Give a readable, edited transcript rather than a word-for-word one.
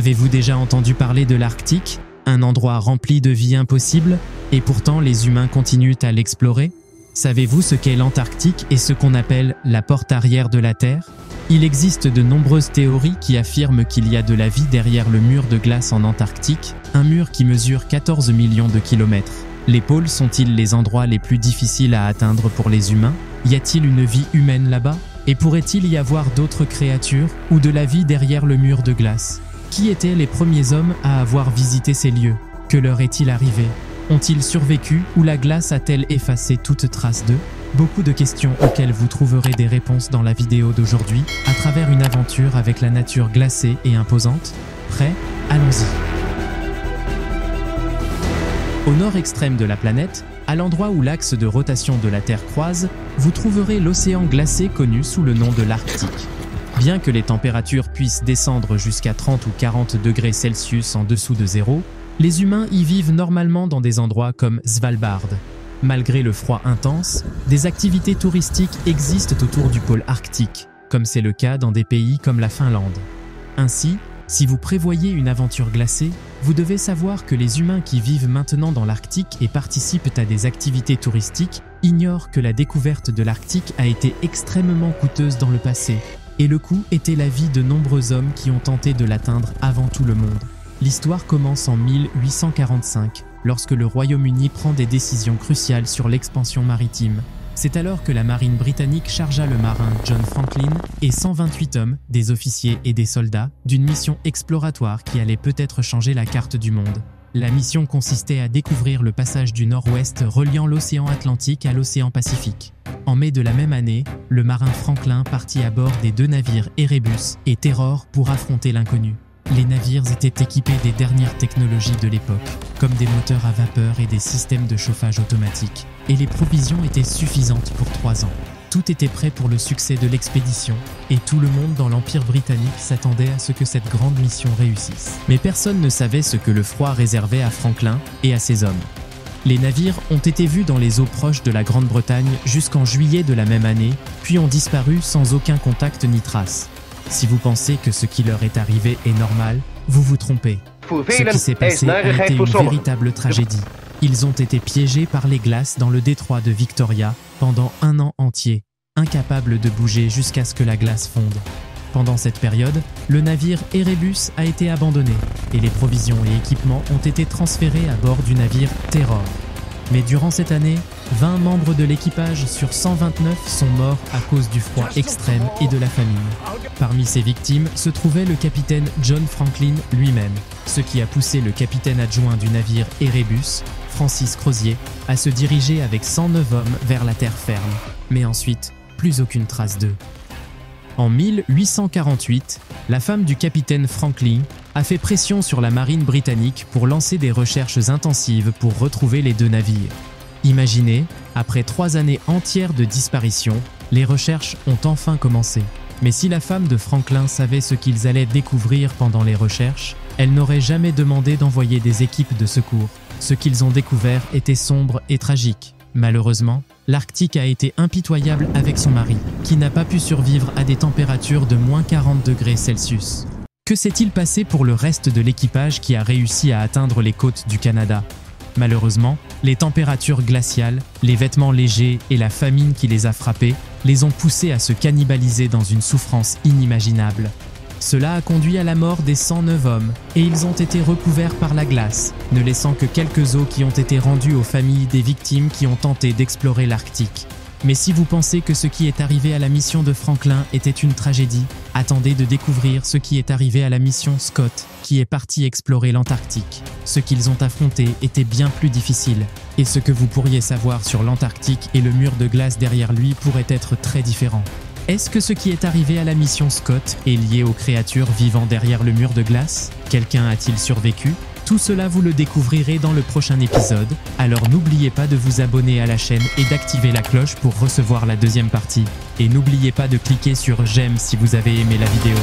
Avez-vous déjà entendu parler de l'Arctique, un endroit rempli de vie impossible, et pourtant les humains continuent à l'explorer? Savez-vous ce qu'est l'Antarctique et ce qu'on appelle la porte arrière de la Terre? Il existe de nombreuses théories qui affirment qu'il y a de la vie derrière le mur de glace en Antarctique, un mur qui mesure 14 millions de kilomètres. Les pôles sont-ils les endroits les plus difficiles à atteindre pour les humains? Y a-t-il une vie humaine là-bas? Et pourrait-il y avoir d'autres créatures ou de la vie derrière le mur de glace? Qui étaient les premiers hommes à avoir visité ces lieux? Que leur est-il arrivé? Ont-ils survécu ou la glace a-t-elle effacé toute trace d'eux? Beaucoup de questions auxquelles vous trouverez des réponses dans la vidéo d'aujourd'hui à travers une aventure avec la nature glacée et imposante. Prêt? Allons-y! Au nord extrême de la planète, à l'endroit où l'axe de rotation de la Terre croise, vous trouverez l'océan glacé connu sous le nom de l'Arctique. Bien que les températures puissent descendre jusqu'à 30 ou 40 degrés Celsius en dessous de zéro, les humains y vivent normalement dans des endroits comme Svalbard. Malgré le froid intense, des activités touristiques existent autour du pôle arctique, comme c'est le cas dans des pays comme la Finlande. Ainsi, si vous prévoyez une aventure glacée, vous devez savoir que les humains qui vivent maintenant dans l'Arctique et participent à des activités touristiques ignorent que la découverte de l'Arctique a été extrêmement coûteuse dans le passé, et le coût était la vie de nombreux hommes qui ont tenté de l'atteindre avant tout le monde. L'histoire commence en 1845, lorsque le Royaume-Uni prend des décisions cruciales sur l'expansion maritime. C'est alors que la marine britannique chargea le marin John Franklin et 128 hommes, des officiers et des soldats, d'une mission exploratoire qui allait peut-être changer la carte du monde. La mission consistait à découvrir le passage du nord-ouest reliant l'océan Atlantique à l'océan Pacifique. En mai de la même année, le marin Franklin partit à bord des deux navires Erebus et Terror pour affronter l'inconnu. Les navires étaient équipés des dernières technologies de l'époque, comme des moteurs à vapeur et des systèmes de chauffage automatique, et les provisions étaient suffisantes pour 3 ans. Tout était prêt pour le succès de l'expédition, et tout le monde dans l'Empire britannique s'attendait à ce que cette grande mission réussisse. Mais personne ne savait ce que le froid réservait à Franklin et à ses hommes. Les navires ont été vus dans les eaux proches de la Grande-Bretagne jusqu'en juillet de la même année, puis ont disparu sans aucun contact ni trace. Si vous pensez que ce qui leur est arrivé est normal, vous vous trompez. Ce qui s'est passé a été une véritable tragédie. Ils ont été piégés par les glaces dans le détroit de Victoria pendant 1 an entier, incapables de bouger jusqu'à ce que la glace fonde. Pendant cette période, le navire Erebus a été abandonné et les provisions et équipements ont été transférés à bord du navire Terror. Mais durant cette année, 20 membres de l'équipage sur 129 sont morts à cause du froid extrême et de la famine. Parmi ces victimes se trouvait le capitaine John Franklin lui-même, ce qui a poussé le capitaine adjoint du navire Erebus, Francis Crozier, à se diriger avec 109 hommes vers la terre ferme. Mais ensuite, plus aucune trace d'eux. En 1848, la femme du capitaine Franklin a fait pression sur la marine britannique pour lancer des recherches intensives pour retrouver les 2 navires. Imaginez, après 3 années entières de disparition, les recherches ont enfin commencé. Mais si la femme de Franklin savait ce qu'ils allaient découvrir pendant les recherches, elle n'aurait jamais demandé d'envoyer des équipes de secours. Ce qu'ils ont découvert était sombre et tragique. Malheureusement, l'Arctique a été impitoyable avec son mari, qui n'a pas pu survivre à des températures de moins 40 degrés Celsius. Que s'est-il passé pour le reste de l'équipage qui a réussi à atteindre les côtes du Canada? Malheureusement, les températures glaciales, les vêtements légers et la famine qui les a frappés les ont poussés à se cannibaliser dans une souffrance inimaginable. Cela a conduit à la mort des 109 hommes et ils ont été recouverts par la glace, ne laissant que quelques os qui ont été rendus aux familles des victimes qui ont tenté d'explorer l'Arctique. Mais si vous pensez que ce qui est arrivé à la mission de Franklin était une tragédie, attendez de découvrir ce qui est arrivé à la mission Scott, qui est partie explorer l'Antarctique. Ce qu'ils ont affronté était bien plus difficile, et ce que vous pourriez savoir sur l'Antarctique et le mur de glace derrière lui pourrait être très différent. Est-ce que ce qui est arrivé à la mission Scott est lié aux créatures vivant derrière le mur de glace? Quelqu'un a-t-il survécu? Tout cela vous le découvrirez dans le prochain épisode, alors n'oubliez pas de vous abonner à la chaîne et d'activer la cloche pour recevoir la 2e partie. Et n'oubliez pas de cliquer sur j'aime si vous avez aimé la vidéo.